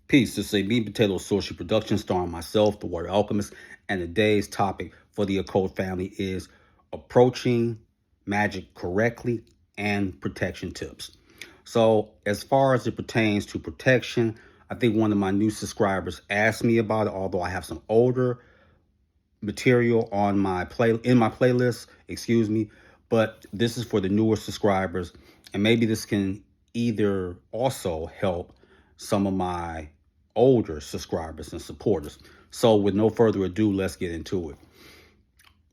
Peace. This is a Meat Potato Sorcery production starring myself, the Warrior Alchemist, and today's topic for the occult family is approaching magic correctly and protection tips. So, as far as it pertains to protection, I think one of my new subscribers asked me about it, although I have some older material on my playlist, excuse me, but this is for the newer subscribers, and maybe this can either also help some of my older subscribers and supporters. So with no further ado, let's get into it.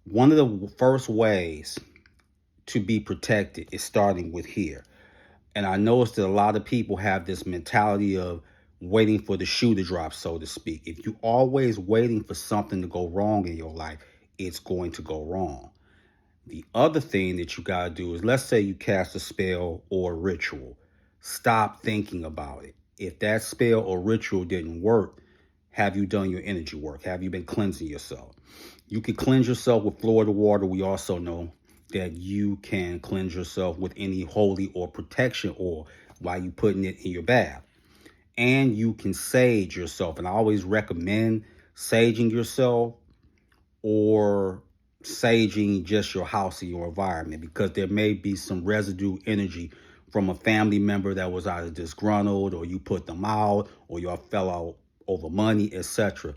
One of the first ways to be protected is starting with here. And I noticed that a lot of people have this mentality of waiting for the shoe to drop, so to speak. If you're always waiting for something to go wrong in your life, it's going to go wrong. The other thing that you got to do is, let's say you cast a spell or a ritual. Stop thinking about it. If that spell or ritual didn't work, have you done your energy work? Have you been cleansing yourself? You can cleanse yourself with Florida water. We also know that you can cleanse yourself with any holy or protection oil while you putting it in your bath. And you can sage yourself. And I always recommend saging yourself or saging just your house and your environment, because there may be some residue energy from a family member that was either disgruntled, or you put them out, or y'all fell out over money, etc.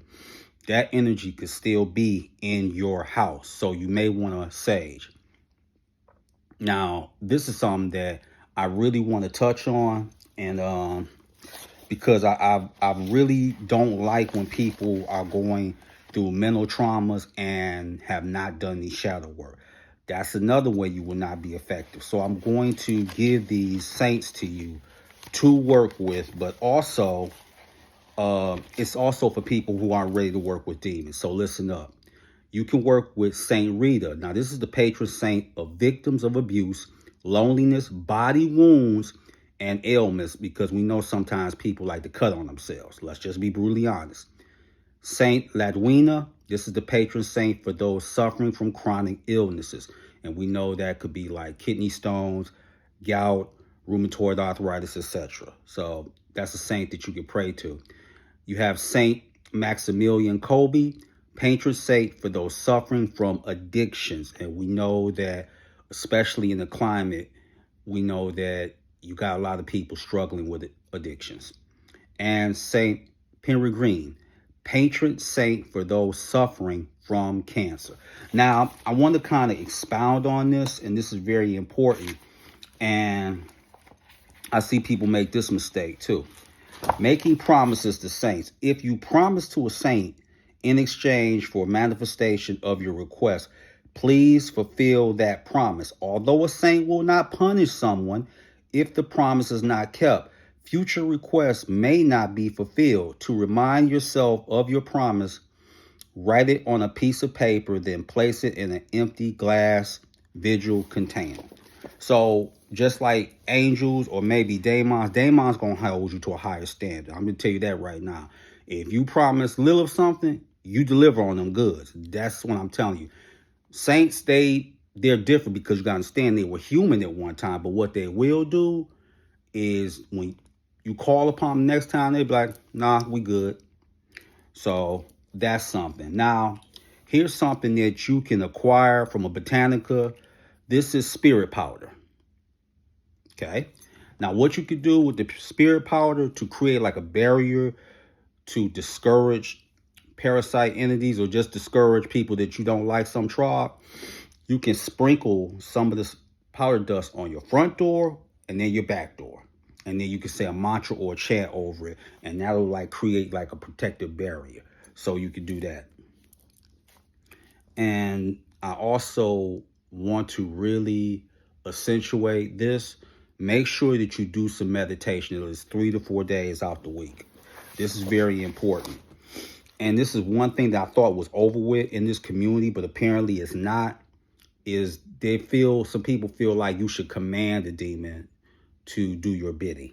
That energy could still be in your house, so you may want to sage. Now, this is something that I really want to touch on, and because I really don't like when people are going through mental traumas and have not done the shadow work. That's another way you will not be effective. So I'm going to give these saints to you to work with, but also it's also for people who aren't ready to work with demons. So listen up. You can work with Saint Rita. Now, this is the patron saint of victims of abuse, loneliness, body wounds, and ailments, because we know sometimes people like to cut on themselves. Let's just be brutally honest. Saint Ladwina, this is the patron saint for those suffering from chronic illnesses. And we know that could be like kidney stones, gout, rheumatoid arthritis, etc. So that's a saint that you can pray to. You have Saint Maximilian Kolbe, patron saint for those suffering from addictions. And we know that, especially in the climate, we know that you got a lot of people struggling with addictions. And Saint Peregrine, patron saint for those suffering from cancer. Now, I want to kind of expound on this, and this is very important. And I see people make this mistake too. Making promises to saints. If you promise to a saint in exchange for manifestation of your request, please fulfill that promise. Although a saint will not punish someone if the promise is not kept, future requests may not be fulfilled. To remind yourself of your promise, write it on a piece of paper, then place it in an empty glass vigil container. So just like angels or maybe demons going to hold you to a higher standard. I'm going to tell you that right now. If you promise little of something, you deliver on them goods. That's what I'm telling you. Saints, they're different, because you got to understand they were human at one time. But what they will do is, when you call upon them next time, they be like, nah, we good. So that's something. Now, here's something that you can acquire from a botanica. This is spirit powder. Okay. Now, what you could do with the spirit powder to create like a barrier to discourage parasite entities, or just discourage people that you don't like, some tribe, you can sprinkle some of this powder dust on your front door and then your back door. And then you can say a mantra or a chant over it, and that'll like create like a protective barrier. So you can do that. And I also want to really accentuate this. Make sure that you do some meditation at least 3 to 4 days out the week. This is very important. And this is one thing that I thought was over with in this community, but apparently it's not, is some people feel like you should command a demon to do your bidding.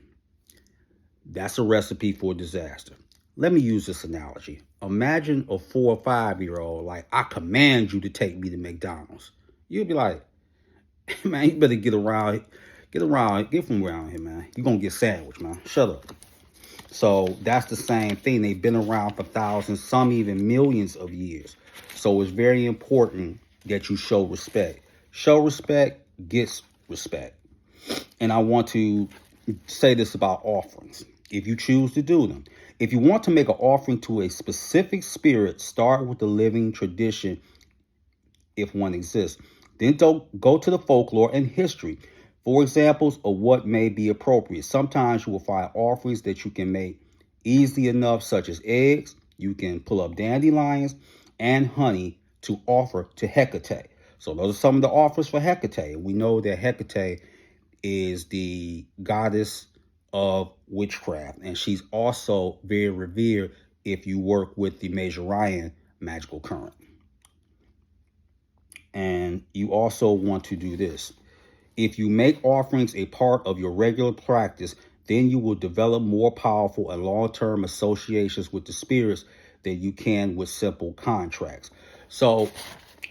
That's a recipe for disaster. Let me use this analogy. Imagine a 4 or 5-year-old, like, I command you to take me to McDonald's. You'll be like, man, you better get from around here, man. You're going to get sandwiched, man. Shut up. So that's the same thing. They've been around for thousands, some even millions of years. So it's very important that you show respect. Show respect gets respect. And I want to say this about offerings, if you choose to do them. If you want to make an offering to a specific spirit, start with the living tradition if one exists. Then don't go to the folklore and history for examples of what may be appropriate. Sometimes you will find offerings that you can make easily enough, such as eggs. You can pull up dandelions and honey to offer to Hecate. So those are some of the offers for Hecate. We know that Hecate is the goddess of witchcraft, and she's also very revered if you work with the Majorian magical current. And you also want to do this. If you make offerings a part of your regular practice, then you will develop more powerful and long-term associations with the spirits than you can with simple contracts. So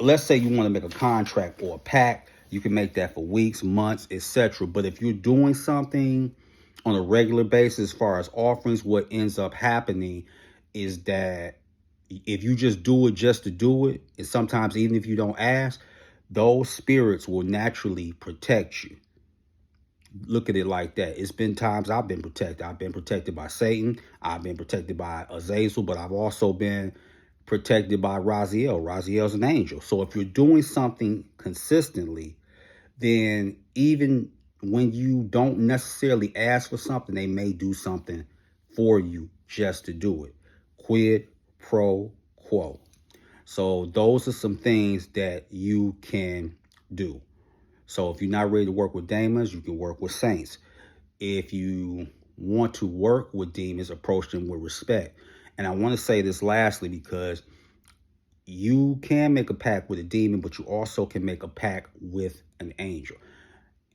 let's say you want to make a contract or a pact. You can make that for weeks, months, etc. But if you're doing something on a regular basis, as far as offerings, what ends up happening is that if you just do it just to do it, and sometimes even if you don't ask, those spirits will naturally protect you. Look at it like that. It's been times I've been protected. I've been protected by Satan. I've been protected by Azazel, but I've also been protected by Raziel. Raziel's an angel. So if you're doing something consistently, then even when you don't necessarily ask for something, they may do something for you just to do it. Quid pro quo. So those are some things that you can do. So if you're not ready to work with demons, you can work with saints. If you want to work with demons, approach them with respect. And I want to say this lastly, because you can make a pact with a demon, but you also can make a pact with an angel.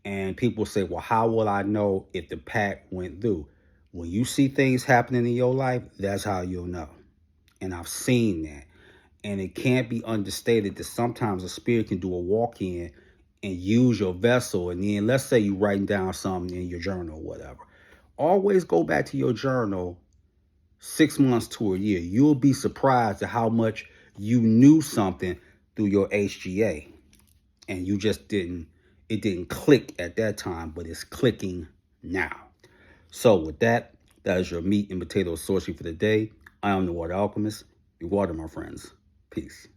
And people say, well, how will I know if the pact went through? When you see things happening in your life, that's how you'll know. And I've seen that. And it can't be understated that sometimes a spirit can do a walk-in and use your vessel. And then let's say you're writing down something in your journal or whatever. Always go back to your journal 6 months to a year. You'll be surprised at how much you knew something through your HGA. And you just it didn't click at that time, but it's clicking now. So with that, that is your meat and potato sorcery for the day. I am the Water Alchemist. Be water, my friends. Peace.